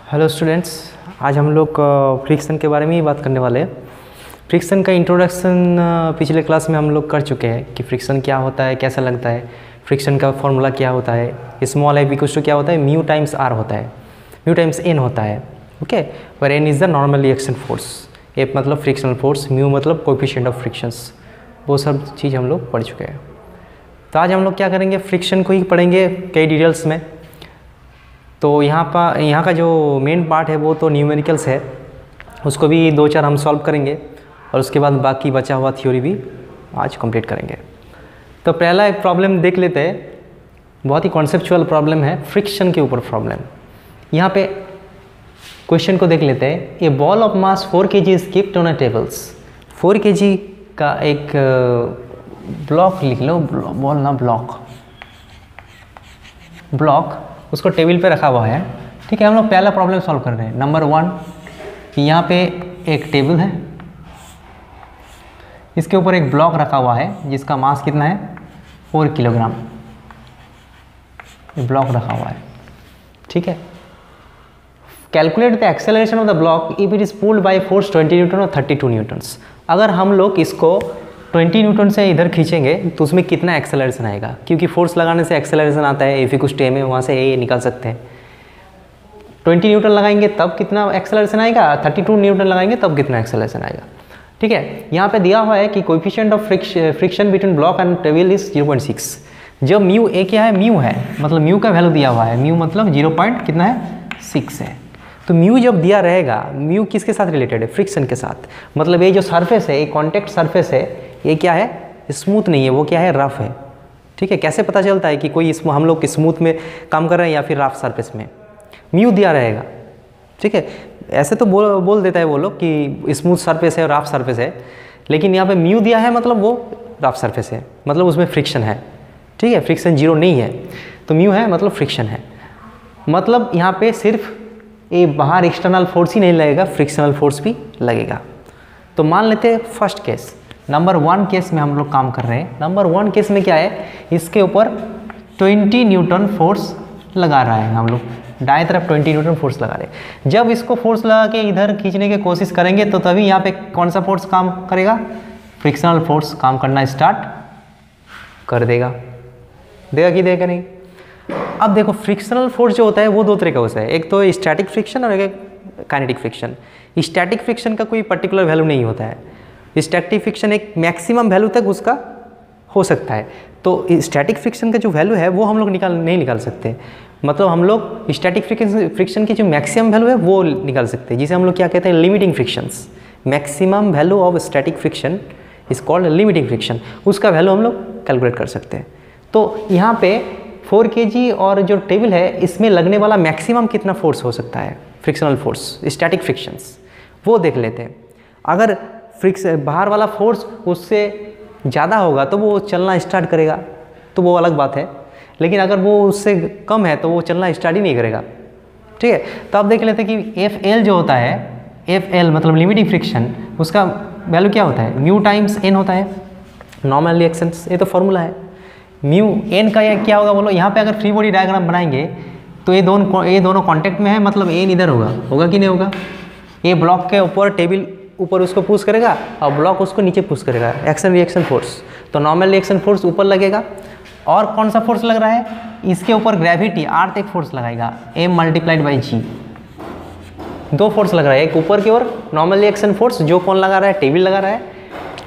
Hello students, आज हम लोग फ्रिक्शन के बारे में ही बात करने वाले हैं। फ्रिक्शन का इंट्रोडक्शन पिछले क्लास में हम लोग कर चुके हैं कि फ्रिक्शन क्या होता है, कैसा लगता है, फ्रिक्शन का फॉर्मूला क्या होता है, स्मॉल एफ इक्वल्स टू क्या होता है, म्यू टाइम्स आर होता है, म्यू टाइम्स एन होता है, ओके। पर N is the normal reaction force, F मतलब फ्रिक्शनल फोर्स, म्यू मतलब कोएफिशिएंट ऑफ फ्रिक्शंस, वो सब चीज़ हम लोग पढ़ चुके हैं। तो आज हम लोग क्या करेंगे, फ्रिक्शन को ही पढ़ेंगे कई डिटेल्स में। तो यहाँ का जो मेन पार्ट है वो तो न्यूमेरिकल्स है, उसको भी 2-4 हम सॉल्व करेंगे और उसके बाद बाकी बचा हुआ थ्योरी भी आज कंप्लीट करेंगे। तो पहला एक प्रॉब्लम देख लेते हैं, बहुत ही कॉन्सेप्चुअल प्रॉब्लम है, फ्रिक्शन के ऊपर प्रॉब्लम। यहाँ पे क्वेश्चन को देख लेते हैं। A ball of mass 4 kg is kept on a tables. 4 kg का एक ब्लॉक लिख लो, बॉल ना ब्लॉक उसको टेबल पे रखा हुआ है, ठीक है। हम लोग पहला प्रॉब्लम सॉल्व कर रहे हैं। नंबर 1 कि यहाँ पे एक टेबल है, इसके ऊपर एक ब्लॉक रखा हुआ है जिसका मास कितना है, 4 किलोग्राम। ब्लॉक रखा हुआ है, ठीक है। Calculate the acceleration of the block if it is pulled by force 20 Newton और 32 न्यूटन्स। अगर हम लोग इसको 20 न्यूटन से इधर खींचेंगे तो उसमें कितना एक्सेलरेशन आएगा, क्योंकि फोर्स लगाने से एक्सेलरेशन आता है, एफ इक्वल्स टू एम है, वहाँ से ए निकाल सकते हैं। 20 न्यूटन लगाएंगे तब कितना एक्सेलरेशन आएगा, 32 न्यूटन लगाएंगे तब कितना एक्सेलरेशन आएगा, ठीक है। यहाँ पे दिया हुआ है कि coefficient of friction between block and table is 0.6। जब म्यू ए क्या है, म्यू है, मतलब म्यू का वैल्यू दिया हुआ है, म्यू मतलब 0.6 है। तो म्यू जब दिया रहेगा, म्यू किसके साथ रिलेटेड है, फ्रिक्शन के साथ। मतलब ये जो सरफेस है, ये कॉन्टैक्ट सरफेस है, ये क्या है, स्मूथ नहीं है, वो क्या है, रफ है, ठीक है। कैसे पता चलता है कि कोई हम लोग स्मूथ में काम कर रहे हैं या फिर रफ सरफेस में, म्यू दिया रहेगा, ठीक है। ऐसे तो बोल देता है वो लोग कि स्मूथ सरफेस है, रफ सरफेस है, लेकिन यहाँ पे म्यू दिया है मतलब वो रफ सरफेस है, मतलब उसमें फ्रिक्शन है, ठीक है। फ्रिक्शन 0 नहीं है, तो म्यू है मतलब फ्रिक्शन है। मतलब यहाँ पे सिर्फ ये बाहर एक्सटर्नल फोर्स ही नहीं लगेगा, फ्रिक्शनल फोर्स भी लगेगा। तो मान लेते हैं फर्स्ट केस, नंबर 1 केस में हम लोग काम कर रहे हैं। नंबर 1 केस में क्या है, इसके ऊपर 20 न्यूटन फोर्स लगा रहा है, हम लोग दाएं तरफ 20 न्यूटन फोर्स लगा रहे हैं। जब इसको फोर्स लगा के इधर खींचने की कोशिश करेंगे तो तभी यहाँ पे कौन सा फोर्स काम करेगा, फ्रिक्शनल फोर्स काम करना स्टार्ट कर देगा कि देगा नहीं। अब देखो, फ्रिक्शनल फोर्स जो होता है वो 2 तरह का होता है, एक तो स्टैटिक फ्रिक्शन और एक काइनेटिक फ्रिक्शन। स्टैटिक फ्रिक्शन का कोई पर्टिकुलर वैल्यू नहीं होता है, स्टैटिक फ्रिक्शन एक मैक्सिमम वैल्यू तक उसका हो सकता है। तो स्टैटिक फ्रिक्शन का जो वैल्यू है वो हम लोग नहीं निकाल सकते, मतलब हम लोग स्टैटिक फ्रिक्शन की जो मैक्सिमम वैल्यू है वो निकाल सकते हैं, जिसे हम लोग क्या कहते हैं, limiting frictions. Maximum value of static friction is called limiting friction, उसका वैल्यू हम लोग कैलकुलेट कर सकते हैं। तो यहाँ पे 4 kg और जो टेबल है इसमें लगने वाला मैक्सिमम कितना फोर्स हो सकता है, फ्रिक्शनल फोर्स, स्टैटिक फ्रिक्शंस, वो देख लेते हैं। अगर बाहर वाला फोर्स उससे ज़्यादा होगा तो वो चलना स्टार्ट करेगा, तो वो अलग बात है, लेकिन अगर वो उससे कम है तो वो चलना स्टार्ट ही नहीं करेगा, ठीक है। तो आप देख लेते हैं कि FL जो होता है, FL मतलब लिमिटिंग फ्रिक्शन, उसका वैल्यू क्या होता है, म्यू टाइम्स एन होता है, नॉर्मल रिएक्शंस, ये तो फॉर्मूला है। म्यू एन का ये क्या होगा बोलो, यहाँ पे अगर फ्री बॉडी डायग्राम बनाएंगे तो ये दोनों कांटेक्ट में है, मतलब एन इधर होगा कि नहीं होगा। ये ब्लॉक के ऊपर टेबल ऊपर उसको पुश करेगा और ब्लॉक उसको नीचे पुश करेगा, एक्शन रिएक्शन फोर्स। तो नॉर्मल रिएक्शन फोर्स ऊपर लगेगा, और कौन सा फोर्स लग रहा है, इसके ऊपर ग्रेविटी अर्थ एक फोर्स लगाएगा, m × g। 2 फोर्स लग रहा है, एक ऊपर की ओर नॉर्मल रिएक्शन फोर्स जो कौन लगा रहा है, टेबल लगा रहा है,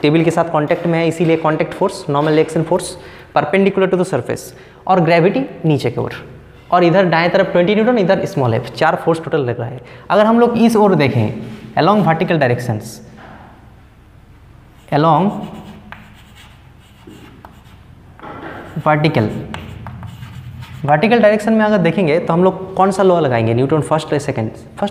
टेबल के साथ कांटेक्ट में है इसीलिए contact force, normal reaction force perpendicular to the surface, और ग्रेविटी नीचे की ओर, और इधर दाएं तरफ 20 न्यूटन, इधर स्मॉल एफ, 4 फोर्स टोटल लग रहा है। अगर हम लोग इस ओर देखें, along vertical directions, along vertical direction में अगर देखेंगे तो हम लोग कौन सा लॉ लगाएंगे, न्यूटन फर्स्ट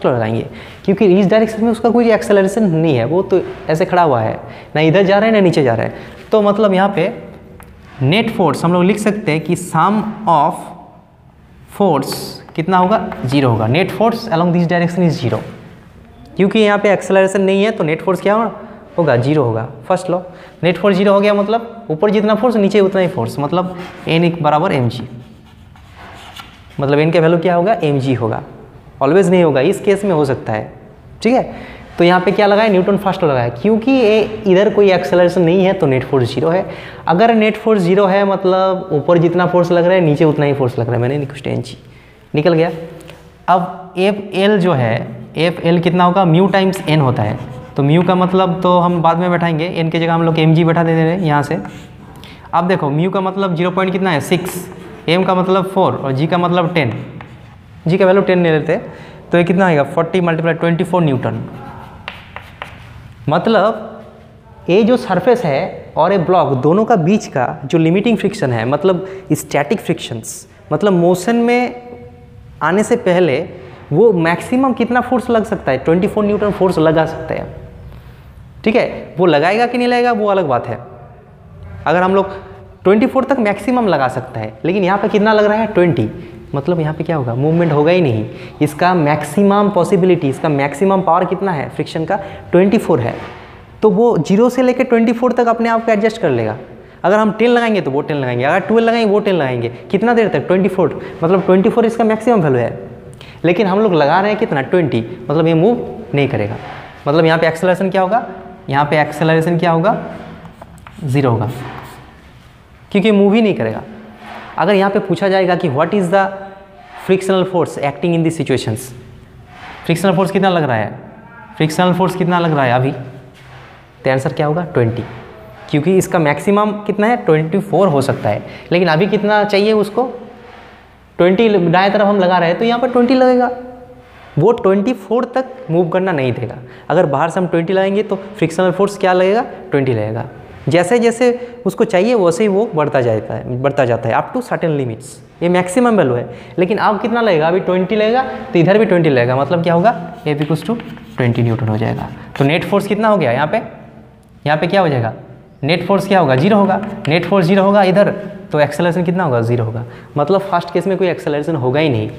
लॉ लगाएंगे, क्योंकि इस डायरेक्शन में उसका कोई एक्सेलरेशन नहीं है, वो तो ऐसे खड़ा हुआ है, ना इधर जा रहा है ना नीचे जा रहा है। तो मतलब यहाँ पे नेट फोर्स हम लोग लिख सकते हैं कि सम ऑफ फोर्स कितना होगा, 0 होगा। Net force along this direction is 0, क्योंकि यहाँ पे एक्सेलरेशन नहीं है तो नेट फोर्स क्या होगा, 0 होगा। फर्स्ट लॉ, नेट फोर्स 0 हो गया, मतलब ऊपर जितना फोर्स नीचे उतना ही फोर्स, मतलब n = mg, मतलब n का वैल्यू क्या होगा, mg होगा। ऑलवेज नहीं होगा, इस केस में हो सकता है। ठीक है, तो यहाँ पे क्या लगाया, न्यूटन फर्स्ट लॉ लगाया, क्योंकि ये इधर कोई एक्सेलरेशन नहीं है तो नेट फोर्स 0 है। अगर नेट फोर्स 0 है मतलब ऊपर जितना फोर्स लग रहा है नीचे उतना ही फोर्स लग रहा है, मैंने कुछ टेंची निकल गया। अब एफ एल जो है, एफ एल कितना होगा, म्यू टाइम्स एन होता है, तो म्यू का मतलब तो हम बाद में बैठाएंगे, एन की जगह हम लोग एम जी बैठा दे रहे हैं यहाँ से। अब देखो म्यू का मतलब 0 पॉइंट कितना है 6, एम का मतलब 4 और जी का मतलब 10, जी का वैल्यू 10 ले लेते हैं, तो ये कितना आएगा 40 मल्टीप्लाई 24 न्यूटन। मतलब ये जो सरफेस है और ये ब्लॉक दोनों का बीच का जो लिमिटिंग फ्रिक्शन है, मतलब स्टैटिक फ्रिक्शंस, मतलब मोशन में आने से पहले वो मैक्सिमम कितना फोर्स लग सकता है, 24 न्यूटन फोर्स लगा सकता है। ठीक है, वो लगाएगा कि नहीं लगाएगा वो अलग बात है। अगर हम लोग 24 तक मैक्सिमम लगा सकता है, लेकिन यहाँ पे कितना लग रहा है 20, मतलब यहाँ पे क्या होगा, मूवमेंट होगा ही नहीं। इसका मैक्सिमम पॉसिबिलिटी, इसका मैक्सिमम पावर कितना है फ्रिक्शन का 24 है, तो वो 0 से लेकर 24 तक अपने आप को एडजस्ट कर लेगा। अगर हम 10 लगाएंगे तो वो 10 लगाएंगे, अगर 12 लगाएंगे वो 10 लगाएंगे, कितना देर तक 24, मतलब 24 इसका मैक्सिमम वैल्यू है। लेकिन हम लोग लगा रहे हैं कितना 20, मतलब ये मूव नहीं करेगा। मतलब यहाँ पे एक्सेलरेशन क्या होगा, यहाँ पे एक्सेलरेशन क्या होगा 0 होगा, क्योंकि मूव ही नहीं करेगा। अगर यहाँ पे पूछा जाएगा कि what is the frictional force acting in this situations, frictional force कितना लग रहा है, फ्रिक्शनल फोर्स कितना लग रहा है अभी, तो आंसर क्या होगा 20, क्योंकि इसका मैक्सिमम कितना है 24 हो सकता है, लेकिन अभी कितना चाहिए उसको 20, दाएं तरफ हम लगा रहे हैं तो यहाँ पर 20 लगेगा, वो 24 तक मूव करना नहीं देगा। अगर बाहर से हम 20 लगाएंगे तो फ्रिक्शनल फोर्स क्या लगेगा 20 लगेगा। जैसे जैसे उसको चाहिए वैसे ही वो बढ़ता जाता है अप टू सर्टेन लिमिट्स, ये मैक्सिमम वैल्यू है। लेकिन अब कितना लगेगा, अभी 20 लगेगा तो इधर भी 20 लगेगा, मतलब क्या होगा F इक्वल्स टू 20 न्यूटन हो जाएगा। तो नेट फोर्स कितना हो गया यहाँ पे क्या हो जाएगा, नेट फोर्स क्या होगा 0 होगा, नेट फोर्स 0 होगा इधर, तो एक्सेलरेशन कितना होगा 0 होगा, मतलब फर्स्ट केस में कोई एक्सेलरेशन होगा ही नहीं।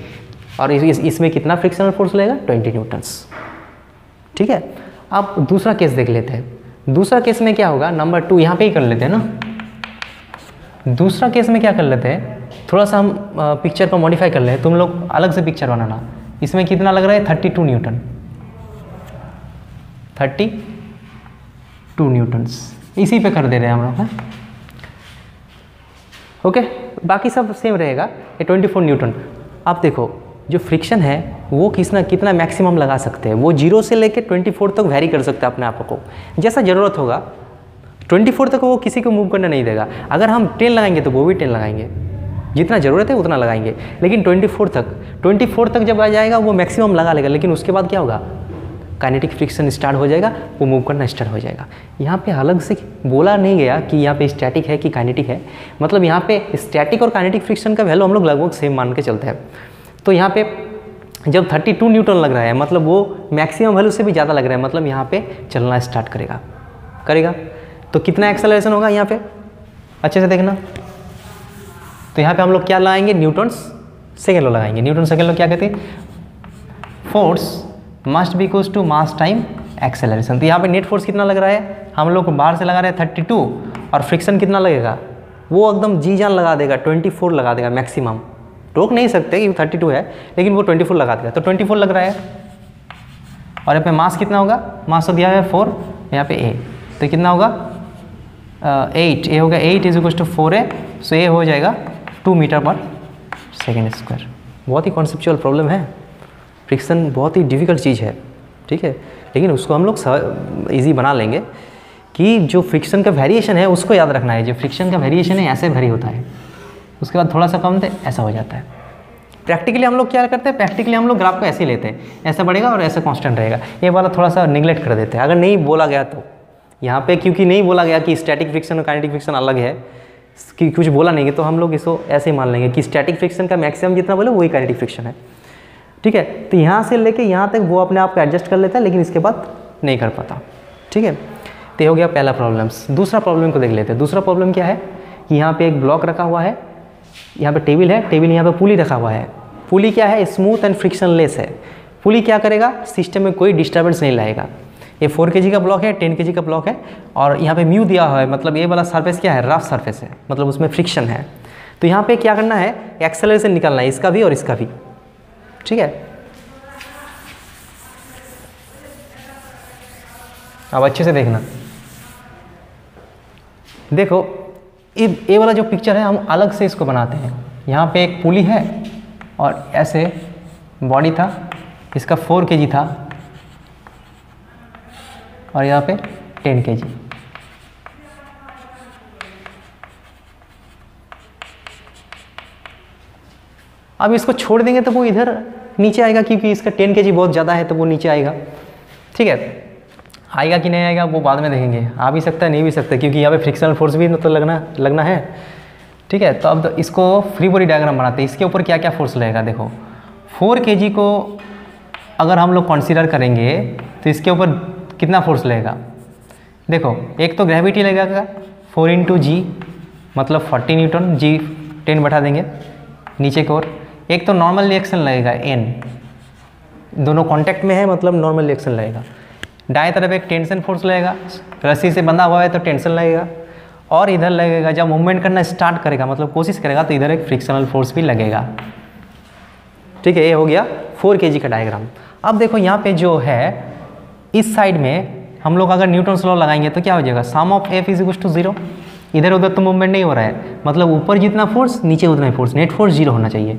और इसमें कितना फ्रिक्शनल फोर्स लगेगा 20 न्यूटन्स। ठीक है, अब दूसरा केस देख लेते हैं। दूसरा केस में क्या होगा, नंबर 2 यहाँ पे ही कर लेते हैं ना। दूसरा केस में क्या कर लेते हैं, थोड़ा सा हम पिक्चर को मॉडिफाई कर ले, तुम लोग अलग से पिक्चर बनाना। इसमें कितना लग रहा है 32 न्यूटन, 32 न्यूटन्स, इसी पे कर दे रहे हैं हम लोग। ओके, बाकी सब सेम रहेगा, ये 24 न्यूटन। अब देखो जो फ्रिक्शन है वो कितना मैक्सिमम लगा सकते हैं, वो 0 से लेकर 24 तक वैरी कर सकते हैं अपने आप को, जैसा ज़रूरत होगा। 24 तक वो किसी को मूव करने नहीं देगा। अगर हम 10 लगाएंगे तो वो भी 10 लगाएंगे, जितना ज़रूरत है उतना लगाएंगे। लेकिन 24 तक जब आ जाएगा वो मैक्सिमम लगा लेगा, लेकिन उसके बाद क्या होगा, काइनेटिक फ्रिक्शन स्टार्ट हो जाएगा, वो मूव करना स्टार्ट हो जाएगा। यहाँ पे अलग से बोला नहीं गया कि यहाँ पे स्टैटिक है कि काइनेटिक है, मतलब यहाँ पे स्टैटिक और काइनेटिक फ्रिक्शन का वैल्यू हम लोग लगभग सेम मान के चलते हैं। तो यहाँ पे जब 32 न्यूटन लग रहा है, मतलब वो मैक्सिमम वैल्यू से भी ज़्यादा लग रहा है, मतलब यहाँ पे चलना स्टार्ट करेगा। तो कितना एक्सेलरेशन होगा यहाँ पे, अच्छे से देखना। तो यहाँ पे हम लोग क्या लगाएंगे, न्यूटन्स सेकेंड लॉ लगाएंगे। न्यूटन सेकेंड लॉ क्या कहते हैं, force must be equals to mass time acceleration. तो यहाँ पे नेट फोर्स कितना लग रहा है, हम लोग बाहर से लगा रहे हैं 32, और फ्रिक्शन कितना लगेगा, वो एकदम जी जान लगा देगा, 24 लगा देगा मैक्सिमम। रोक नहीं सकते कि 32 है, लेकिन वो 24 लगा देगा। तो 24 लग रहा है, और यहाँ पे मास कितना होगा, मास तो दिया है 4, यहाँ पे ए, तो कितना होगा 8, ए होगा 8 इज इक्वल टू 4a, सो ए हो जाएगा 2 मीटर पर सेकेंड स्क्वायर। बहुत ही कॉन्सेप्चुअल प्रॉब्लम है, फ्रिक्शन बहुत ही डिफ़िकल्ट चीज़ है, ठीक है, लेकिन उसको हम लोग ईजी बना लेंगे कि जो फ्रिक्शन का वेरिएशन है उसको याद रखना है। जो फ्रिक्शन का वेरिएशन है ऐसे वेरी होता है, उसके बाद थोड़ा सा कम थे ऐसा हो जाता है। प्रैक्टिकली हम लोग क्या करते हैं, प्रैक्टिकली हम लोग ग्राफ को ऐसे ही लेते हैं, ऐसा बढ़ेगा और ऐसा कांस्टेंट रहेगा। ये वाला थोड़ा सा निगलेक्ट कर देते हैं अगर नहीं बोला गया तो। यहाँ पे क्योंकि नहीं बोला गया कि स्टैटिक फ्रिक्शन और काइनेटिक फ्रिक्शन अलग है, कि कुछ बोला नहीं है, तो हम लोग इसको ऐसे ही मान लेंगे कि स्टैटिक फ्रिक्शन का मैक्सिमम जितना बोले वही काइनेटिक फ्रिक्शन है, ठीक है। तो यहाँ से लेके यहाँ तक वो अपने आप को एडजस्ट कर लेता है, लेकिन इसके बाद नहीं कर पाता, ठीक है। तो ये हो गया पहला प्रॉब्लम्स। दूसरा प्रॉब्लम को देख लेते हैं। दूसरा प्रॉब्लम क्या है कि यहाँ पे एक ब्लॉक रखा हुआ है, यहाँ पे टेबल है, टेबल यहाँ पे पुली रखा हुआ है। पुली क्या है, स्मूथ एंड फ्रिक्शनलेस है। पुली क्या करेगा, सिस्टम में कोई डिस्टर्बेंस नहीं लाएगा। ये 4 kg का ब्लॉक है, 10 kg का ब्लॉक है, और यहाँ पे म्यू दिया हुआ है, मतलब ये वाला सरफेस क्या है, रफ सरफेस है, मतलब उसमें फ्रिक्शन है। तो यहाँ पे क्या करना है, एक्सेलरेशन निकालना है, इसका भी और इसका भी, ठीक है। अब अच्छे से देखना, देखो ये वाला जो पिक्चर है हम अलग से इसको बनाते हैं। यहाँ पे एक पुली है और ऐसे बॉडी था, इसका 4 kg था और यहाँ पे 10 kg। अब इसको छोड़ देंगे तो वो इधर नीचे आएगा, क्योंकि इसका 10 kg बहुत ज़्यादा है तो वो नीचे आएगा। ठीक है, आएगा कि नहीं आएगा वो बाद में देखेंगे, आ भी सकता है नहीं भी सकता, क्योंकि यहाँ पे फ्रिक्शनल फोर्स भी तो लगना है। ठीक है, तो अब तो इसको फ्री बॉडी डायग्राम बनाते हैं। इसके ऊपर क्या क्या फोर्स लगेगा, देखो 4 kg को अगर हम लोग कंसीडर करेंगे तो इसके ऊपर कितना फोर्स लगेगा। देखो एक तो ग्रेविटी लगेगा 4 × G मतलब 40 न्यूटन, G 10 बैठा देंगे नीचे की ओर। एक तो नॉर्मल रिएक्शन लगेगा N, दोनों कांटेक्ट में है मतलब नॉर्मल रिएक्शन लगेगा। दाएं तरफ एक टेंशन फोर्स लगेगा, रस्सी से बंधा हुआ है तो टेंशन लगेगा। और इधर लगेगा जब मूवमेंट करना स्टार्ट करेगा मतलब कोशिश करेगा तो इधर एक फ्रिक्शनल फोर्स भी लगेगा। ठीक है, ये हो गया 4 kg का डायग्राम। अब देखो यहाँ पे जो है इस साइड में हम लोग अगर न्यूटन्स लॉ लगाएंगे तो क्या हो जाएगा, सम ऑफ F = 0। इधर उधर तो मूवमेंट नहीं हो रहा है, मतलब ऊपर जितना फोर्स नीचे उतना ही फोर्स, नेट फोर्स 0 होना चाहिए।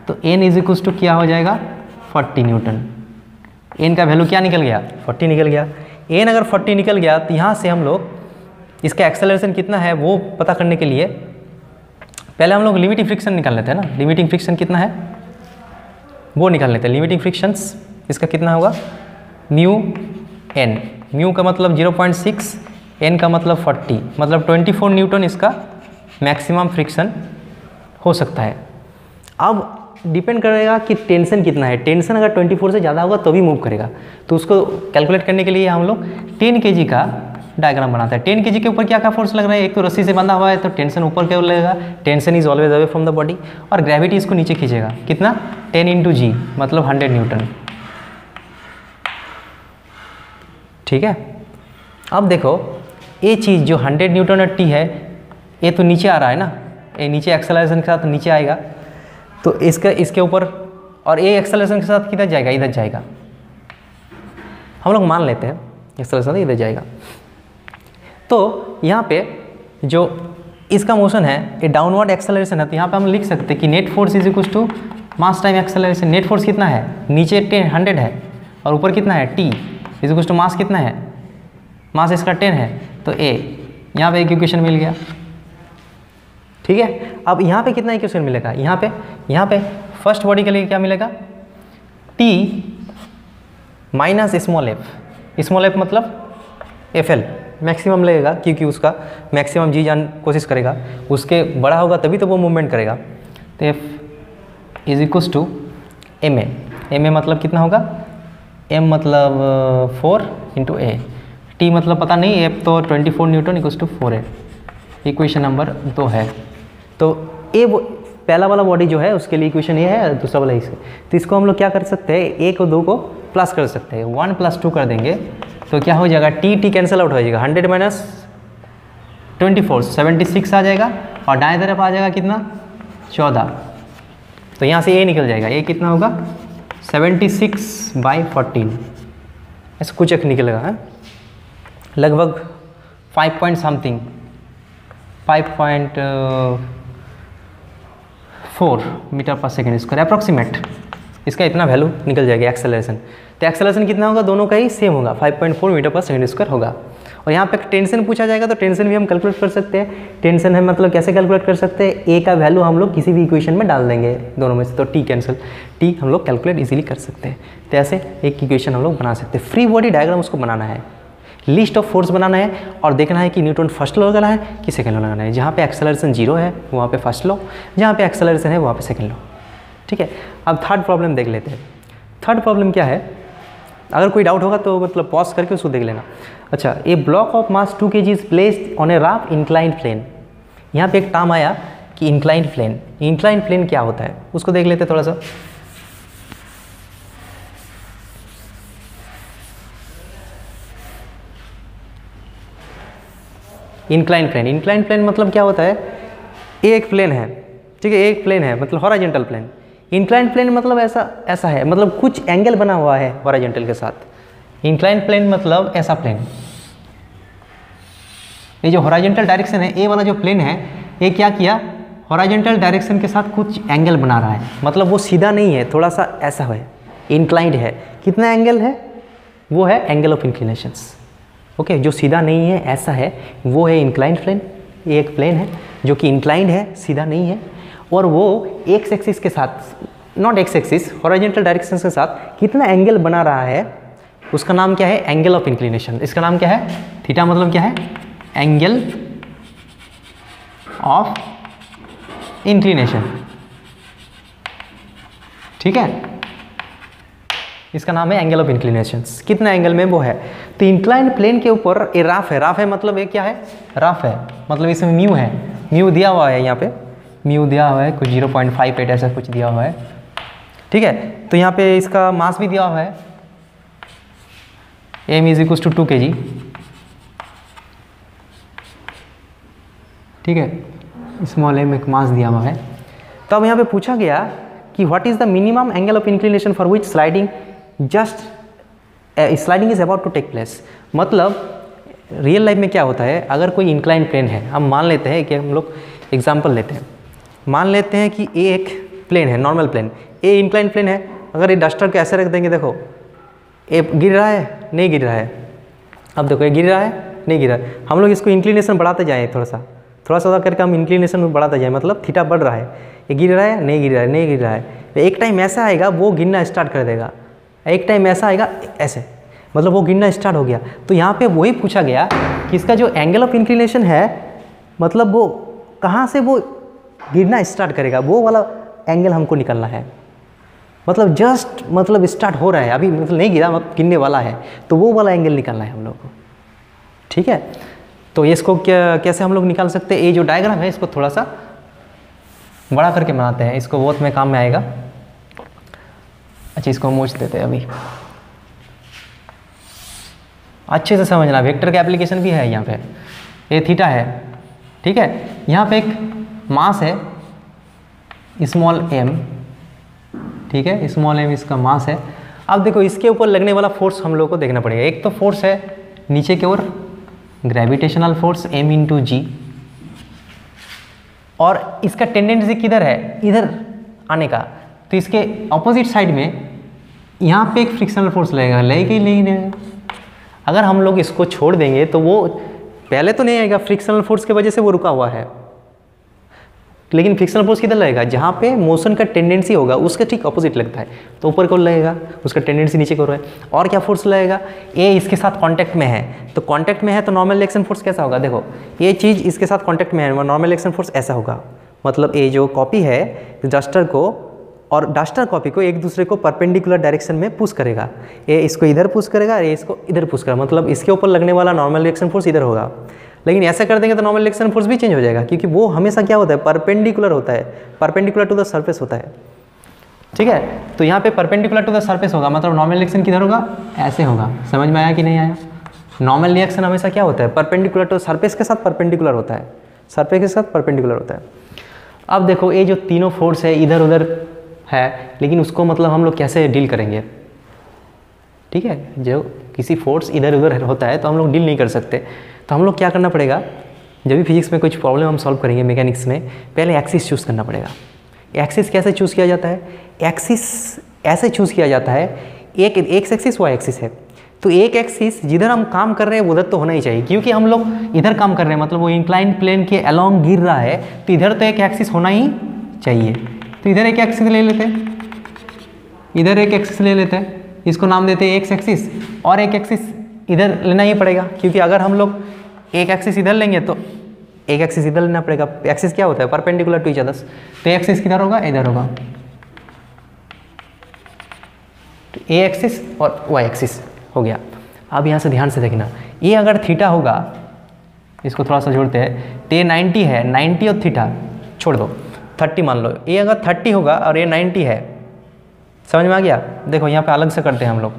तो N = क्या हो जाएगा 40 न्यूटन। N का वैल्यू क्या निकल गया 40 निकल गया। N अगर 40 निकल गया तो यहाँ से हम लोग इसका एक्सेलरेशन कितना है वो पता करने के लिए पहले हम लोग लिमिटिंग फ्रिक्शन निकाल लेते हैं ना। लिमिटिंग फ्रिक्शन कितना है वो निकाल लेते हैं। लिमिटिंग फ्रिक्शंस इसका कितना होगा μN, म्यू का मतलब 0.6, N का मतलब 40, मतलब 24 न्यूटन इसका मैक्सिमम फ्रिक्शन हो सकता है। अब डिपेंड करेगा कि टेंशन कितना है। टेंशन अगर 24 से ज़्यादा होगा तो भी मूव करेगा, तो उसको कैलकुलेट करने के लिए हम लोग 10 kg का डायग्राम बनाते हैं। 10 kg के ऊपर क्या क्या फोर्स लग रहा है, एक तो रस्सी से बंधा हुआ है तो टेंशन ऊपर की ओर लगेगा, tension is always away from the body, और ग्रेविटी इसको नीचे खींचेगा कितना 10 × G मतलब 100 न्यूटन। ठीक है, अब देखो ये चीज़ जो 100 न्यूटन और T है ये तो नीचे आ रहा है ना, ये नीचे एक्सेलरेशन के साथ नीचे आएगा, तो इसके ऊपर, और ये एक्सेलरेशन के साथ किधर जाएगा इधर जाएगा। हम लोग मान लेते हैं एक्सेलरेशन इधर जाएगा। तो यहाँ पे जो इसका मोशन है ये डाउनवर्ड एक्सेलरेशन है, तो यहाँ पे हम लिख सकते हैं कि नेट फोर्स = मास टाइम एक्सेलरेशन। नेट फोर्स कितना है, नीचे 100 है और ऊपर कितना है T = मास कितना है, मास इसका 10 है, तो A यहाँ पे एक इक्वेशन मिल गया। ठीक है, अब यहाँ पे कितना इक्वेशन मिलेगा, यहाँ पे फर्स्ट बॉडी के लिए क्या मिलेगा T - स्मॉल f मतलब FL मैक्सिमम लगेगा, क्योंकि उसका मैक्सिमम जी जान कोशिश करेगा, उसके बड़ा होगा तभी तो वो मूवमेंट करेगा। तो F = ma मतलब कितना होगा, m मतलब 4 × A, T मतलब पता नहीं, F तो 24 न्यूटन = 4A। इक्वेशन नंबर 2 है। तो ए पहला वाला बॉडी जो है उसके लिए इक्वेशन ये है, दूसरा वाला इसके, तो इसको हम लोग क्या कर सकते हैं, एक और 2 को प्लस कर सकते हैं, 1 + 2 कर देंगे तो क्या हो जाएगा, T कैंसिल आउट हो जाएगा, 100 - 24 76 आ जाएगा, और दाएं तरफ आ जाएगा कितना 14, तो यहाँ से A निकल जाएगा। A कितना होगा 76/14, ऐसा कुछ एक निकलेगा है, लगभग 5 पॉइंट समथिंग 5.4 मीटर/सेकंड अप्रॉक्सीमेट, इसका इतना वैल्यू निकल जाएगा एक्सेलरेशन। तो एक्सेलरेशन कितना होगा, दोनों का ही सेम होगा, 5.4 मीटर/सेकंड होगा। और यहाँ पे टेंशन पूछा जाएगा तो टेंशन भी हम कैलकुलेट कर सकते हैं। टेंशन है मतलब कैसे कैलकुलेट कर सकते हैं, ए का वैल्यू हम लोग किसी भी इक्वेशन में डाल देंगे दोनों में से, तो टी कैंसिल, टी हम लोग कैलकुलेट इजीली कर सकते हैं। तो ऐसे एक इक्वेशन हम लोग बना सकते हैं। फ्री बॉडी डायग्राम उसको बनाना है, लिस्ट ऑफ फोर्स बनाना है और देखना है कि न्यूटन फर्स्ट लॉ लगाना है कि सेकंड लॉ लगाना है। जहाँ पे एक्सेलरेशन 0 है वहाँ पे फर्स्ट लॉ, जहाँ पे एक्सेलरेशन है वहाँ पे सेकंड लॉ। ठीक है, अब थर्ड प्रॉब्लम देख लेते हैं। थर्ड प्रॉब्लम क्या है, अगर कोई डाउट होगा तो मतलब पॉज करके उसको देख लेना। अच्छा, a block of mass 2 kg is placed on a rough inclined plane. यहाँ पे एक टर्म आया कि इंक्लाइंड प्लेन। इंक्लाइंड प्लेन क्या होता है उसको देख लेते थोड़ा सा। इंक्लाइंड प्लेन मतलब क्या होता है, एक प्लेन है, ठीक है, एक प्लेन है मतलब हॉरिजॉन्टल प्लेन। इंक्लाइंड प्लेन मतलब ऐसा है, मतलब कुछ एंगल बना हुआ है हॉरिजॉन्टल के साथ। इंक्लाइंड प्लेन मतलब ऐसा प्लेन, ये जो हॉरिजॉन्टल डायरेक्शन है, ए वाला जो प्लेन है, ये क्या किया, हॉरिजॉन्टल डायरेक्शन के साथ कुछ एंगल बना रहा है, मतलब वो सीधा नहीं है, थोड़ा सा ऐसा है, इंक्लाइंड है। कितना एंगल है, वो है एंगल ऑफ इंक्लिनेशंस। ओके, जो सीधा नहीं है, ऐसा है, वो है इंक्लाइंड प्लेन। ये एक प्लेन है जो कि इंक्लाइंड है, सीधा नहीं है, और वो एक्स एक्सिस के साथ, not x axis, horizontal direction के साथ कितना एंगल बना रहा है, उसका नाम क्या है, एंगल ऑफ इंक्लिनेशन। इसका नाम क्या है, थीटा मतलब क्या है, एंगल ऑफ इंक्लिनेशन। ठीक है, इसका नाम है एंगल ऑफ इंक्लिनेशंस। कितना एंगल में वो है, तो इंक्लाइंड प्लेन के ऊपर ये राफ है, राफ है मतलब ये क्या है, राफ है मतलब इसमें म्यू है, म्यू दिया हुआ है, यहाँ पे म्यू दिया हुआ है, कुछ 0.58 ऐसा कुछ दिया हुआ है। ठीक है, तो यहाँ पे इसका मास भी दिया हुआ है, m is equal to 2 kg। ठीक है, स्मॉल m एक मास दिया हुआ है। तो अब यहाँ पे पूछा गया कि what is the minimum angle of inclination for which sliding sliding is about to take place. मतलब रियल लाइफ में क्या होता है, अगर कोई इंक्लाइंड प्लेन है, हम मान लेते हैं कि हम लोग एग्जांपल लेते हैं, मान लेते हैं कि ए एक प्लेन है, नॉर्मल प्लेन, ए इंक्लाइंड प्लेन है। अगर ये डस्टर को ऐसे रख देंगे, देखो ए गिर रहा है, नहीं गिर रहा है, अब देखो ये गिर रहा है, नहीं गिर रहा है, हम लोग इसको इंक्लिनेशन बढ़ाते जाएँ, थोड़ा सा करके हम इंक्लिनेशन बढ़ाते जाएँ, मतलब थीटा बढ़ रहा है, ये गिर रहा है, नहीं गिर रहा है, नहीं गिर रहा है, एक टाइम ऐसा आएगा वो गिरना स्टार्ट कर देगा, एक टाइम ऐसा आएगा ऐसे, मतलब वो गिरना स्टार्ट हो गया। तो यहाँ पे वही पूछा गया कि इसका जो एंगल ऑफ इंक्लिनेशन है, मतलब वो कहाँ से वो गिरना स्टार्ट करेगा, वो वाला एंगल हमको निकालना है। मतलब जस्ट मतलब स्टार्ट हो रहा है अभी, मतलब नहीं गिरा, मतलब गिरने वाला है, तो वो वाला एंगल निकालना है हम लोग को। ठीक है, तो इसको कैसे हम लोग निकाल सकते हैं, ये जो डायग्राम है इसको थोड़ा सा बड़ा करके बनाते हैं, इसको बहुत में काम में आएगा। अच्छा, इसको मोच देते हैं अभी, अच्छे से समझना, वेक्टर का एप्लीकेशन भी है यहाँ पे। ये थीटा है, ठीक है, यहाँ पे एक मास है स्मॉल m, ठीक है, स्मॉल m इसका मास है। अब देखो इसके ऊपर लगने वाला फोर्स हम लोग को देखना पड़ेगा। एक तो फोर्स है नीचे की ओर, ग्रेविटेशनल फोर्स m इंटू जी, और इसका टेंडेंसी किधर है, इधर आने का, तो इसके ऑपोजिट साइड में यहाँ पे एक फ्रिक्शनल फोर्स लगेगा, लगेगा ही नहीं लगेगा। अगर हम लोग इसको छोड़ देंगे तो वो पहले तो नहीं आएगा, फ्रिक्शनल फोर्स की वजह से वो रुका हुआ है, लेकिन फ्रिक्शनल फोर्स किधर लगेगा, जहाँ पे मोशन का टेंडेंसी होगा उसके ठीक अपोजिट लगता है, तो ऊपर को लगेगा, उसका टेंडेंसी नीचे को रहा है। और क्या फोर्स लगेगा, ये इसके साथ कांटेक्ट में है, तो कांटेक्ट में है तो नॉर्मल एक्शन फोर्स कैसा होगा, देखो ये चीज़ इसके साथ कांटेक्ट में है, नॉर्मल एक्शन फोर्स ऐसा होगा। मतलब ये जो कॉपी है डस्टर को और डस्टर कॉपी को एक दूसरे को परपेंडिकुलर डायरेक्शन में पुश करेगा, ये इसको इधर पुश करेगा, ये इसको इधर पुश करेगा, मतलब इसके ऊपर लगने वाला नॉर्मल रिएक्शन फोर्स इधर होगा। लेकिन ऐसा कर देंगे तो नॉर्मल रिएक्शन फोर्स भी चेंज हो जाएगा, क्योंकि वो हमेशा क्या होता है, परपेंडिकुलर होता है, परपेंडिकुलर टू द सरफेस होता है। ठीक है, तो यहाँ पे परपेंडिकुलर टू द सरफेस होगा, मतलब नॉर्मल रिएक्शन किधर होगा, ऐसे होगा। समझ में आया कि नहीं आया? नॉर्मल रिएक्शन हमेशा क्या होता है, परपेंडिकुलर टू सरफेस के साथ परपेंडिकुलर होता है, सरफेस के साथ परपेंडिकुलर होता है। अब देखो ये जो तीनों फोर्स है इधर उधर है, लेकिन उसको मतलब हम लोग कैसे डील करेंगे। ठीक है, जो किसी फोर्स इधर उधर होता है तो हम लोग डील नहीं कर सकते, तो हम लोग क्या करना पड़ेगा, जब भी फिजिक्स में कुछ प्रॉब्लम हम सॉल्व करेंगे मैकेनिक्स में, पहले एक्सिस चूज़ करना पड़ेगा। एक्सिस कैसे चूज़ किया जाता है, एक्सिस ऐसे चूज़ किया जाता है, एक एक्सिस वाई एक्सिस है, तो एक एक्सिस जिधर हम काम कर रहे हैं उधर तो होना ही चाहिए, क्योंकि हम लोग इधर काम कर रहे हैं, मतलब वो इंक्लाइंड प्लेन के अलोंग गिर रहा है, तो इधर तो एक एक्सिस होना ही चाहिए। तो इधर एक एक्सिस ले लेते हैं, इधर एक एक्सिस ले लेते हैं, इसको नाम देते हैं एक्स एक्सिस, और एक एक्सिस इधर लेना ही पड़ेगा, क्योंकि अगर हम लोग एक एक्सिस इधर लेंगे तो एक एक्सिस इधर लेना पड़ेगा। एक्सिस क्या होता है, परपेंडिकुलर टू ईच अदर्स, तो एक्सिस किधर होगा, इधर होगा, तो ए एक्सिस और वाई एक्सिस हो गया। अब यहाँ से ध्यान से देखना, ये अगर थीटा होगा, इसको थोड़ा सा जोड़ते हैं, तो ये 90 है, 90 और थीटा छोड़ दो, 30 मान लो, ये अगर 30 होगा और ये 90 है, समझ में आ गया। देखो यहाँ पे अलग से करते हैं हम लोग,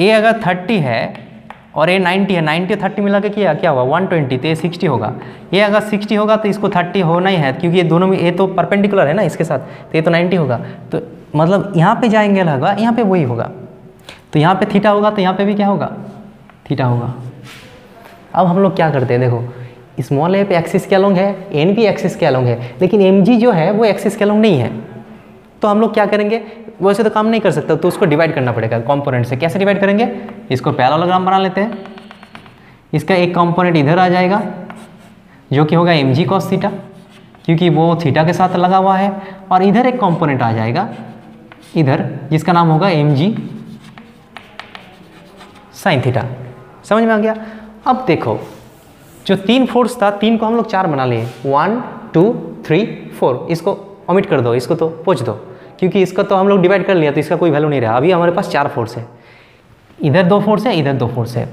ये अगर 30 है और ये 90 है, 90 और 30 मिला के किया क्या हुआ 120, तो ये 60 होगा। ये अगर 60 होगा तो इसको 30 होना ही है, क्योंकि ये दोनों में ये तो परपेंडिकुलर है ना इसके साथ, तो ये तो 90 होगा, तो मतलब यहाँ पे जाएंगे होगा, यहाँ पे वही होगा, तो यहाँ पे थीटा होगा तो यहाँ पे भी क्या होगा थीटा होगा। अब हम लोग क्या करते हैं, देखो स्मॉल ए पे एक्सिस के अलोंग है, एन भी एक्सिस के अलोंग है, लेकिन एम जी जो है वो एक्सिस के अलोंग नहीं है। तो हम लोग क्या करेंगे, वैसे तो काम नहीं कर सकता, तो उसको डिवाइड करना पड़ेगा कंपोनेंट से। कैसे डिवाइड करेंगे, इसको पैरेललोग्राम बना लेते हैं। इसका एक कंपोनेंट इधर आ जाएगा जो कि होगा एम जी कॉस थीटा, क्योंकि वो थीटा के साथ लगा हुआ है, और इधर एक कंपोनेंट आ जाएगा इधर जिसका नाम होगा एम जी साइन थीटा। समझ में आ गया। अब देखो जो 3 फोर्स था, 3 को हम लोग 4 बना लिए, 1 2 3 4। इसको ओमिट कर दो, इसको तो पोंछ दो, क्योंकि इसका तो हम लोग डिवाइड कर लिया तो इसका कोई वैल्यू नहीं रहा। अभी हमारे पास 4 फोर्स है, इधर 2 फोर्स है, इधर 2 फोर्स है,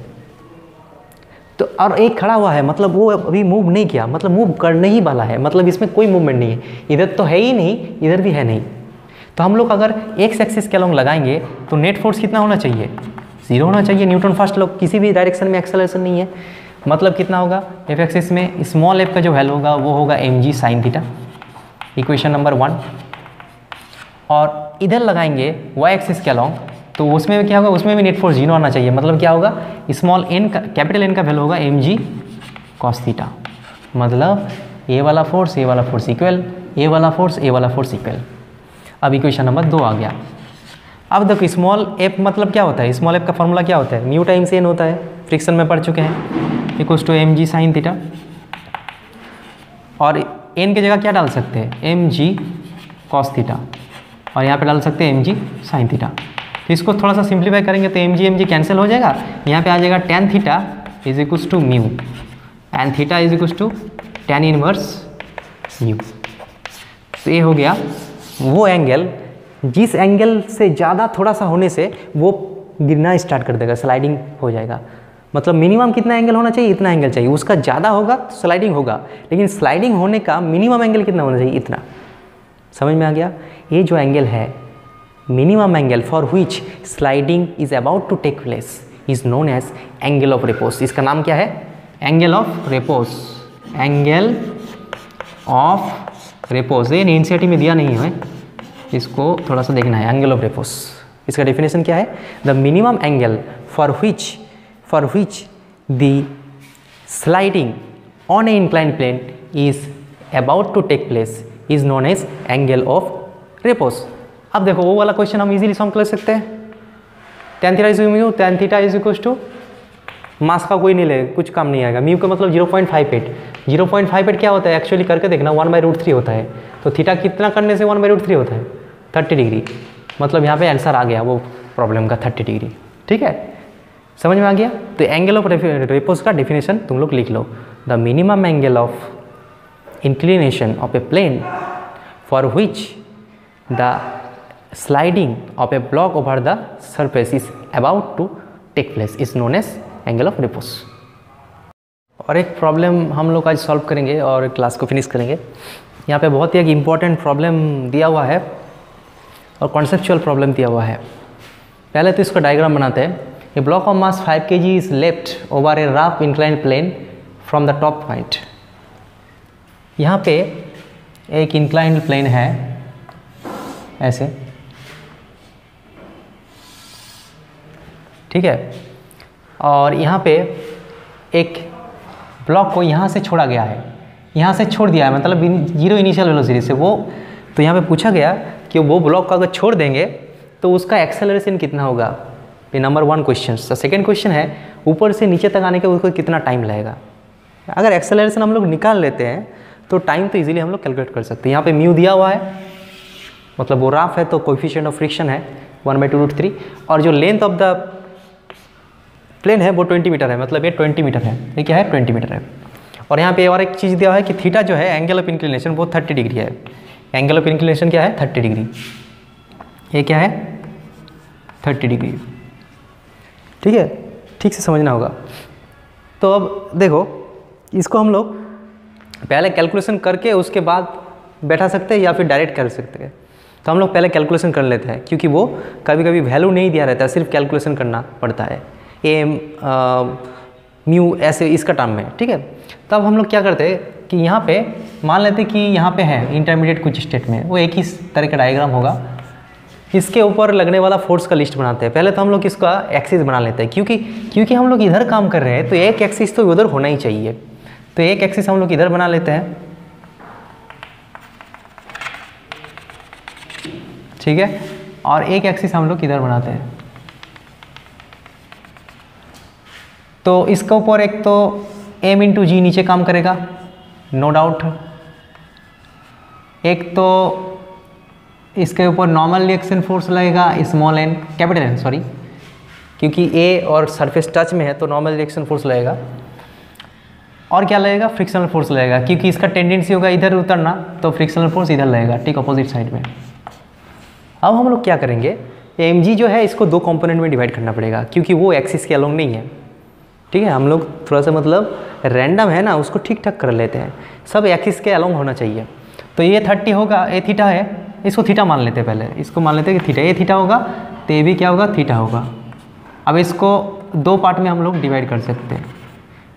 तो और एक खड़ा हुआ है, मतलब वो अभी मूव नहीं किया, मतलब मूव करने ही वाला है, मतलब इसमें कोई मूवमेंट नहीं है। इधर तो है ही नहीं, इधर भी है नहीं। तो हम लोग अगर एक्स एक्सिस के अलोंग लगाएंगे तो नेट फोर्स कितना होना चाहिए, 0 होना चाहिए। न्यूटन फर्स्ट लॉ, किसी भी डायरेक्शन में एक्सेलरेशन नहीं है, मतलब कितना होगा, एफ एक्सिस में स्मॉल एफ का जो वैल्यू होगा वो होगा M G sine theta, equation number 1। और इधर लगाएंगे वाई एक्सिस के अलोंग, तो उसमें क्या होगा, उसमें भी नेट फोर्स 0 आना चाहिए, मतलब क्या होगा, स्मॉल एन का कैपिटल एन का वैल्यू होगा एम जी कॉस थीटा, मतलब ए वाला फोर्स इक्वल, ए वाला फोर्स इक्वल। अब इक्वेशन नंबर 2 आ गया। अब देखो स्मॉल एफ मतलब क्या होता है, स्मॉल एफ का फॉर्मूला क्या होता है, म्यू टाइम्स एन होता है, फ्रिक्शन में पढ़ चुके हैं, equals to M G sine theta. और एन की जगह क्या डाल सकते हैं, एम जी कॉस थीटा, और यहाँ पे डाल सकते हैं एम जी साइन थीटा। तो इसको थोड़ा सा सिंप्लीफाई करेंगे तो एम जी कैंसिल हो जाएगा, यहाँ पे आ जाएगा tan theta is equals to mu, and theta is equals to tan inverse mu. तो ये हो गया वो एंगल जिस एंगल से ज़्यादा थोड़ा सा होने से वो गिरना स्टार्ट कर देगा, स्लाइडिंग हो जाएगा। मतलब मिनिमम कितना एंगल होना चाहिए, इतना एंगल चाहिए, उसका ज़्यादा होगा तो स्लाइडिंग होगा, लेकिन स्लाइडिंग होने का मिनिमम एंगल कितना होना चाहिए, इतना। समझ में आ गया। ये जो एंगल है, minimum angle for which sliding is about to take place is known as angle of repos. इसका नाम क्या है, angle of repose, angle of repose. ये एनसीईआरटी में दिया नहीं है, इसको थोड़ा सा देखना है। एंगल ऑफ रेपोज, इसका डेफिनेशन क्या है, the minimum angle for which the sliding on a inclined plane is about to take place is known as angle of repos. अब देखो वो वाला क्वेश्चन हम इजीली सॉल्व कर सकते हैं। Tan theta is mu, tan theta is equals to mass का कोई नहीं ले, कुछ काम नहीं आएगा। म्यू का मतलब 0.58, 0.58 क्या होता है एक्चुअली करके देखना, 1/√3 होता है। तो थीटा कितना करने से 1/√3 होता है, 30 डिग्री। मतलब यहाँ पे आंसर आ गया वो प्रॉब्लम का 30 डिग्री। ठीक है, समझ में आ गया। तो एंगल ऑफ रेपोज का डेफिनेशन तुम लोग लिख लो, the minimum angle of inclination of a plane for which the sliding of a block over the surface is about to take place is known as angle of repose. और एक problem हम लोग आज solve करेंगे और class को finish करेंगे। यहाँ पे बहुत ही एक इम्पॉर्टेंट प्रॉब्लम दिया हुआ है और कॉन्सेप्चुअल प्रॉब्लम दिया हुआ है। पहले तो इसका डायग्राम बनाते हैं। A block of mass 5 kg is left over a rough inclined plane from the top point. यहाँ पे एक इंक्लाइंड प्लेन है ऐसे, ठीक है, और यहाँ पे एक ब्लॉक को यहाँ से छोड़ा गया है, यहाँ से छोड़ दिया है, मतलब 0 इनिशियल वेलोसिटी से वो। तो यहाँ पे पूछा गया कि वो ब्लॉक को अगर छोड़ देंगे तो उसका एक्सेलरेशन कितना होगा। ये नंबर 1 क्वेश्चन। तो सेकेंड क्वेश्चन है ऊपर से नीचे तक आने के उसको कितना टाइम लगेगा। अगर एक्सेलरेशन हम लोग निकाल लेते हैं तो टाइम तो इजीली हम लोग कैलकुलेट कर सकते हैं। यहाँ पे म्यू दिया हुआ है, मतलब वो राफ है तो कोएफिशिएंट ऑफ फ्रिक्शन है 1/√3, और जो लेंथ ऑफ द प्लेन है वो 20 मीटर है, मतलब ये 20 मीटर है। ये क्या है, 20 मीटर है। और यहाँ पे और एक चीज़ दिया है कि थीटा जो है एंगल ऑफ इंक्लिनेशन वो 30 डिग्री है। एंगल ऑफ इंक्लिनेशन क्या है, 30 डिग्री। ये क्या है, 30 डिग्री। ठीक है, ठीक से समझना होगा। तो अब देखो इसको हम लोग पहले कैलकुलेशन करके उसके बाद बैठा सकते हैं या फिर डायरेक्ट कर सकते हैं। तो हम लोग पहले कैलकुलेशन कर लेते हैं, क्योंकि वो कभी कभी वैल्यू नहीं दिया रहता है, सिर्फ कैलकुलेशन करना पड़ता है एम म्यू ऐसे इसका टर्म में। ठीक है, तब हम लोग क्या करते हैं कि यहाँ पे मान लेते कि यहाँ पे है इंटरमीडिएट कुछ स्टेट में, वो एक ही तरह का डायग्राम होगा। इसके ऊपर लगने वाला फोर्स का लिस्ट बनाते हैं। पहले तो हम लोग इसका एक्सिस बना लेते हैं, क्योंकि हम लोग इधर काम कर रहे हैं तो एक एक्सिस तो उधर होना ही चाहिए। तो एक एक्सिस हम लोग इधर बना लेते हैं, ठीक है, और एक एक्सिस हम लोग इधर बनाते हैं। तो इसके ऊपर एक तो m इंटू जी नीचे काम करेगा, नो डाउट। एक तो इसके ऊपर नॉर्मल रिएक्शन फोर्स लगेगा, small N, capital N sorry, क्योंकि ए और सरफेस टच में है तो नॉर्मल रिएक्शन फोर्स लगेगा। और क्या लगेगा? फ्रिक्शनल फोर्स लगेगा, क्योंकि इसका टेंडेंसी होगा इधर उतरना, तो फ्रिक्शनल फोर्स इधर लगेगा, ठीक अपोजिट साइड में। अब हम लोग क्या करेंगे, एम जी जो है इसको दो कंपोनेंट में डिवाइड करना पड़ेगा, क्योंकि वो एक्सिस के अलोंग नहीं है, ठीक है। हम लोग थोड़ा सा मतलब रैंडम है ना, उसको ठीक ठाक कर लेते हैं, सब एक्सिस के अलोंग होना चाहिए। तो ये 30 होगा, ए थीटा है, इसको थीटा मान लेते हैं, पहले इसको मान लेते हैं कि थीटा, ए थीटा होगा तो ये भी क्या होगा, थीटा होगा। अब इसको दो पार्ट में हम लोग डिवाइड कर सकते हैं,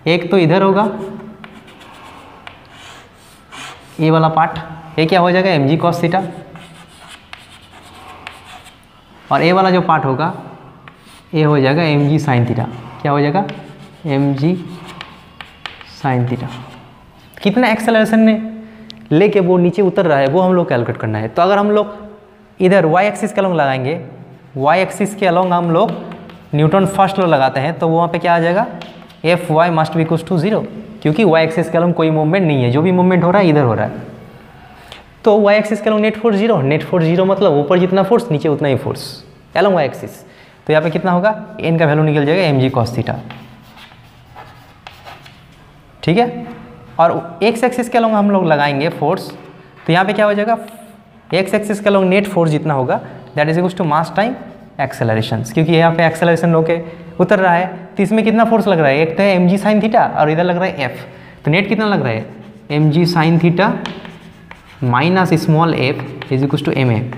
एक तो इधर होगा ये वाला पार्ट, ये क्या हो जाएगा, एम जी कॉस थीटा, और ए वाला जो पार्ट होगा ये हो जाएगा एम जी साइन थीटा। क्या हो जाएगा, एम जी साइन थीटा। कितना एक्सेलरेशन ने लेके वो नीचे उतर रहा है वो हम लोग कैलकुलेट करना है। तो अगर हम लोग इधर वाई एक्सिस के अलोंग लगाएंगे, वाई एक्सिस के अलोंग हम लोग न्यूटन फर्स्ट लॉ लगाते हैं, तो वहाँ पे क्या आ जाएगा, F Y must be equals to 0, क्योंकि वाई एक्सिस के अलोंग कोई मूवमेंट नहीं है, जो भी मूवमेंट हो रहा है इधर हो रहा है। तो वाई एक्सिस के along net force 0, net force 0 मतलब ऊपर जितना फोर्स नीचे उतना ही फोर्स अलोंग वाई एक्सिस। तो यहाँ पे कितना होगा, एन का वैल्यू निकल जाएगा एम जी कॉस थीटा, ठीक है। और एक्स एक्सिस के अलोंग हम लोग लगाएंगे फोर्स, तो यहाँ पे क्या हो जाएगा, एक्स एक्सिस के अलोंग नेट फोर्स जितना होगा that is equals to mass time acceleration, क्योंकि यहाँ पे एक्सेलरेशन होके उतर रहा है, तो इसमें कितना फोर्स लग रहा है, एक तो है एम जी साइन थीटा और इधर लग रहा है एफ। तो नेट कितना लग रहा है, M G sine theta minus small F is equals to M A.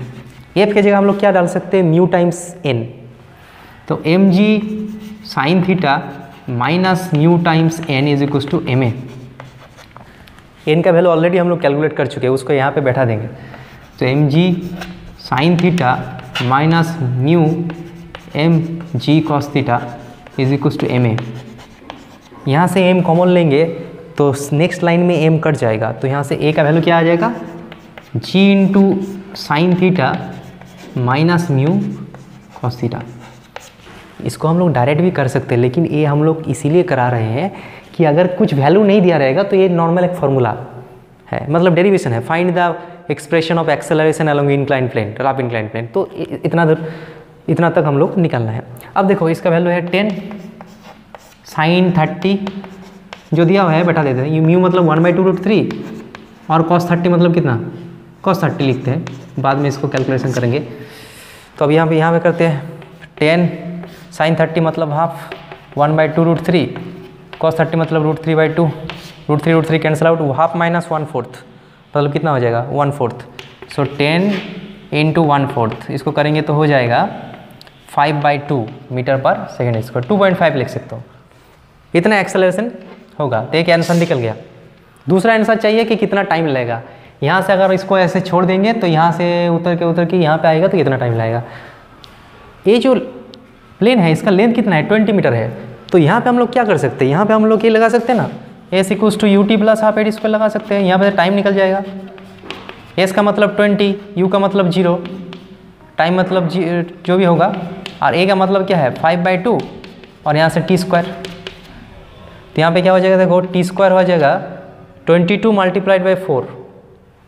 F की जगह हम लोग क्या डाल सकते हैं, म्यू टाइम्स एन। तो M G sine theta minus mu times N is equals to M A. N का वैल्यू ऑलरेडी हम लोग कैलकुलेट कर चुके हैं, उसको यहाँ पे बैठा देंगे। तो M G sine theta minus mu M G cos theta is equals to M A. यहाँ से एम कॉमन लेंगे तो नेक्स्ट लाइन में एम कट जाएगा, तो यहाँ से ए का वैल्यू क्या आ जाएगा, g into sine theta minus mu cos theta. इसको हम लोग डायरेक्ट भी कर सकते हैं, लेकिन ये हम लोग इसीलिए करा रहे हैं कि अगर कुछ वैल्यू नहीं दिया रहेगा तो ये नॉर्मल एक फॉर्मूला है, मतलब डेरिवेशन है, find the expression of acceleration along incline plane, rough incline plane. तो इतना तक हम लोग निकालना है। अब देखो इसका वैल्यू है 10 साइन 30 जो दिया हुआ है बैठा देते हैं, म्यू मतलब 1/2√3 और cos 30 मतलब कितना, cos 30 लिखते हैं, बाद में इसको कैलकुलेशन करेंगे। तो अब यहाँ पे करते हैं 10 साइन 30 मतलब हाफ 1/2√3, cos 30 मतलब √3/2, √3 कैंसिल आउट, हाफ माइनस 1/4 मतलब कितना हो जाएगा 1/4। सो 10 इंटू 1/4 इसको करेंगे तो हो जाएगा 5/2 मीटर पर सेकेंड स्क्वायर, 2.5 लिख सकते हो, इतना एक्सेलरेशन होगा। तो एक आंसर निकल गया। दूसरा आंसर चाहिए कि कितना टाइम लगेगा, यहाँ से अगर इसको ऐसे छोड़ देंगे तो यहाँ से उतर के यहाँ पे आएगा तो कितना टाइम लगेगा। ये जो प्लेन है इसका लेंथ कितना है, 20 मीटर है। तो यहाँ पे हम लोग क्या कर सकते हैं, यहाँ पे हम लोग ये लगा सकते हैं ना, S equals to U T plus half at square लगा सकते हैं। यहाँ पे टाइम निकल जाएगा, एस का मतलब 20, यू का मतलब 0, टाइम मतलब जो भी होगा, और ए का मतलब क्या है 5/2 और यहाँ से टी स्क्वायर। तो यहाँ पे क्या हो जाएगा, देखो टी स्क्वायर हो जाएगा 22 मल्टीप्लाइड बाई 4,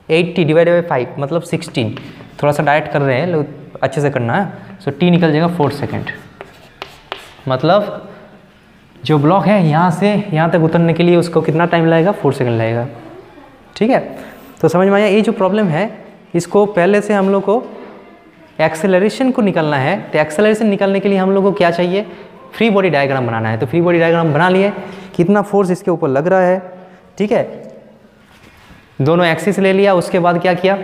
80 डिवाइडेड बाई 5 मतलब 16। थोड़ा सा डायरेक्ट कर रहे हैं लोग, अच्छे से करना है। सो टी निकल जाएगा 4 सेकेंड, मतलब जो ब्लॉक है यहाँ से यहाँ तक उतरने के लिए उसको कितना टाइम लगेगा, 4 सेकेंड लगेगा, ठीक है। तो समझ में आया, ये जो प्रॉब्लम है इसको पहले से हम लोग को एक्सेलरेशन को निकालना है। तो एक्सेलरेशन निकालने के लिए हम लोग को क्या चाहिए, फ्री बॉडी डायग्राम बनाना है। तो फ्री बॉडी डायग्राम बना लिए, कितना फोर्स इसके ऊपर लग रहा है, ठीक है, दोनों एक्सिस ले लिया। उसके बाद क्या किया,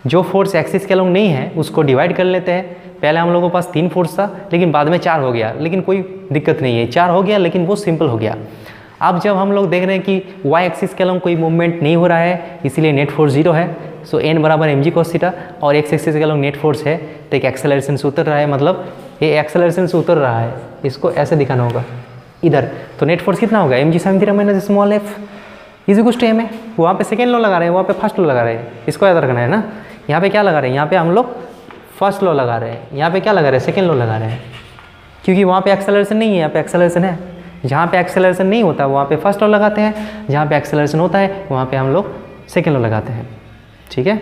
जो फोर्स एक्सिस के अलोंग नहीं है उसको डिवाइड कर लेते हैं। पहले हम लोगों के पास 3 फोर्स था, लेकिन बाद में 4 हो गया, लेकिन कोई दिक्कत नहीं है, 4 हो गया लेकिन वो सिंपल हो गया। अब जब हम लोग देख रहे हैं कि वाई एक्सिस के अलोंग कोई मूवमेंट नहीं हो रहा है, इसीलिए नेट फोर्स 0 है। सो एन बराबर एम जी कॉस थीटा, और एक्स एक्सिस का लोग नेट फोर्स है तो एक एक्सेलरेशन से उतर रहा है, मतलब ये एक्सेलरेशन से उतर रहा है, इसको ऐसे दिखाना होगा इधर। तो नेट फोर्स कितना होगा M G sine theta minus small F is equal to M है। वहाँ पे सेकेंड लॉ लगा रहे हैं, वहाँ पे फर्स्ट लॉ लगा रहे हैं, इसको याद रखना है ना। यहाँ पे क्या लगा रहे हैं, यहाँ पे हम लोग फर्स्ट लॉ लगा रहे हैं, यहाँ पे क्या लगा रहे हैं, सेकेंड लॉ लगा रहे हैं, क्योंकि वहाँ पे एक्सेलरेशन नहीं है, यहाँ पे एक्सेलरेशन है। जहाँ पे एक्सेलरेशन नहीं होता वहाँ पे फर्स्ट लॉ लगाते हैं, जहाँ पे एक्सेलरेशन होता है वहाँ पे हम लोग सेकेंड लॉ लगाते हैं, ठीक है।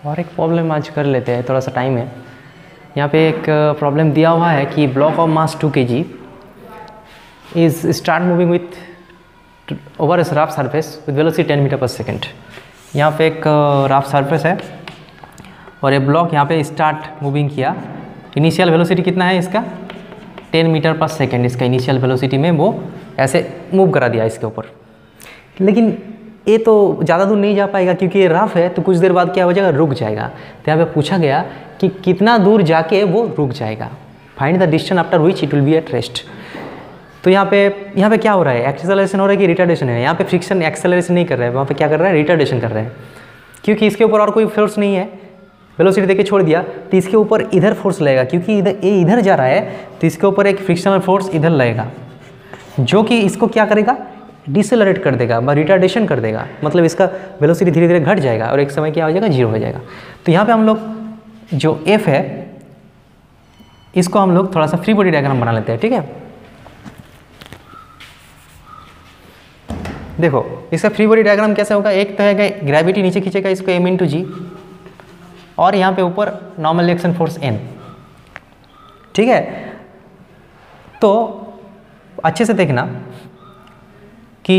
और एक प्रॉब्लम आज कर लेते हैं, थोड़ा सा टाइम है। यहाँ पे एक प्रॉब्लम दिया हुआ है कि block of mass 2 kg is start moving with over a rough surface with velocity 10 metre per second. यहाँ पे एक रफ सरफेस है और ये ब्लॉक यहाँ पे स्टार्ट मूविंग किया। इनिशियल वेलोसिटी कितना है इसका 10 मीटर पर सेकेंड, इसका इनिशियल वेलोसिटी में वो ऐसे मूव करा दिया इसके ऊपर। लेकिन ये तो ज़्यादा दूर नहीं जा पाएगा क्योंकि ये रफ है, तो कुछ देर बाद क्या हो जाएगा, रुक जाएगा। तो यहाँ पे पूछा गया कि कितना दूर जाके वो रुक जाएगा, find the distance after which it will be at rest. तो यहाँ पे क्या हो रहा है, एक्सेलरेशन हो रहा है कि रिटार्डेशन है। यहाँ पे फ्रिक्शन एक्सेलरेशन नहीं कर रहा है, वहाँ पे क्या कर रहा है, रिटार्डेशन कर रहा है, क्योंकि इसके ऊपर और कोई फोर्स नहीं है, वेलोसिटी देके छोड़ दिया तो इसके ऊपर इधर फोर्स लगेगा, क्योंकि इधर जा रहा है तो इसके ऊपर एक फ्रिक्शनल फोर्स इधर लगेगा जो कि इसको क्या करेगा, डिसेलरेट कर देगा, रिटार्डेशन कर देगा, मतलब इसका वेलोसिटी धीरे धीरे घट जाएगा और एक समय क्या हो जाएगा, 0 हो जाएगा। तो यहाँ पे हम लोग जो F है इसको हम लोग थोड़ा सा फ्री बॉडी डायग्राम बना लेते हैं, ठीक है। देखो इसका फ्री बॉडी डायग्राम कैसे होगा, एक तो है ग्रेविटी नीचे खींचेगा इसको m इंटू जी, और यहाँ पे ऊपर नॉर्मल रिएक्शन फोर्स n, ठीक है। तो अच्छे से देखना कि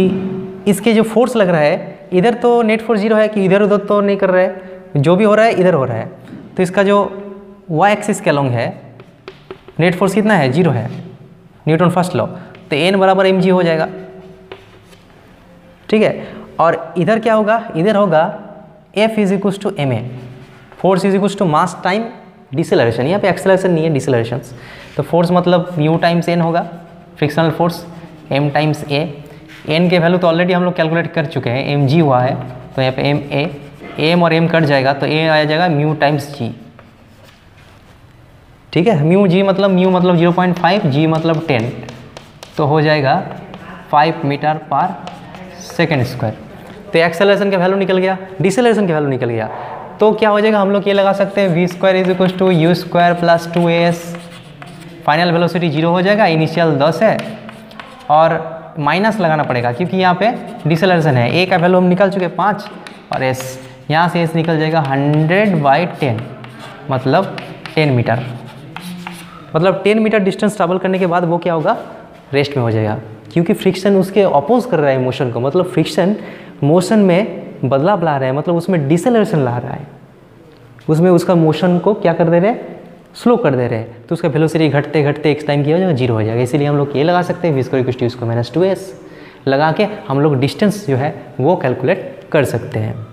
इसके जो फोर्स लग रहा है, इधर तो नेट फोर्स 0 है कि इधर उधर तो नहीं कर रहा है, जो भी हो रहा है इधर हो रहा है। तो इसका जो y एक्सिस के अलोंग है नेट फोर्स कितना है, 0 है, न्यूटन फर्स्ट लॉ, तो n बराबर mg हो जाएगा, ठीक है। और इधर क्या होगा, इधर होगा F is equal to ma, force is equal to mass time deceleration. यहाँ पे एक्सेलरेशन नहीं है, डिसेलरेशन। तो फोर्स मतलब म्यू टाइम्स n होगा, frictional force m times a। n के वैल्यू तो ऑलरेडी हम लोग कैलकुलेट कर चुके हैं, mg हुआ है, तो यहाँ पे m और m कट जाएगा तो a आ जाएगा म्यू टाइम्स g, ठीक है। म्यू मतलब 0.5, g मतलब 10, तो हो जाएगा 5 मीटर पर सेकेंड स्क्वायर। तो एक्सेलरेशन का वैल्यू निकल गया, डिसेलरेशन का वैल्यू निकल गया। तो क्या हो जाएगा, हम लोग ये लगा सकते हैं v square is equal to u square plus 2as। Final velocity 0 हो जाएगा, इनिशियल 10 है, और माइनस लगाना पड़ेगा क्योंकि यहाँ पे डिसेलरेशन है। a का वैल्यू हम निकल चुके 5, और s यहाँ से s निकल जाएगा 100/10, मतलब 10 मीटर। मतलब 10 मीटर डिस्टेंस ट्रैवल करने के बाद वो क्या होगा, रेस्ट में हो जाएगा, क्योंकि फ्रिक्शन उसके अपोज कर रहा है मोशन को। मतलब फ्रिक्शन मोशन में बदलाव ला रहा है, मतलब उसमें डिसेलरेशन ला रहा है, उसमें उसका मोशन को क्या कर दे रहे हैं, स्लो कर दे रहे हैं। तो उसका वेलोसिटी घटते घटते एक टाइम क्या हो जाएगा, 0 हो जाएगा। इसीलिए हम लोग ये लगा सकते हैं v square equal to u square minus 2s लगा के हम लोग डिस्टेंस जो है वो कैलकुलेट कर सकते हैं।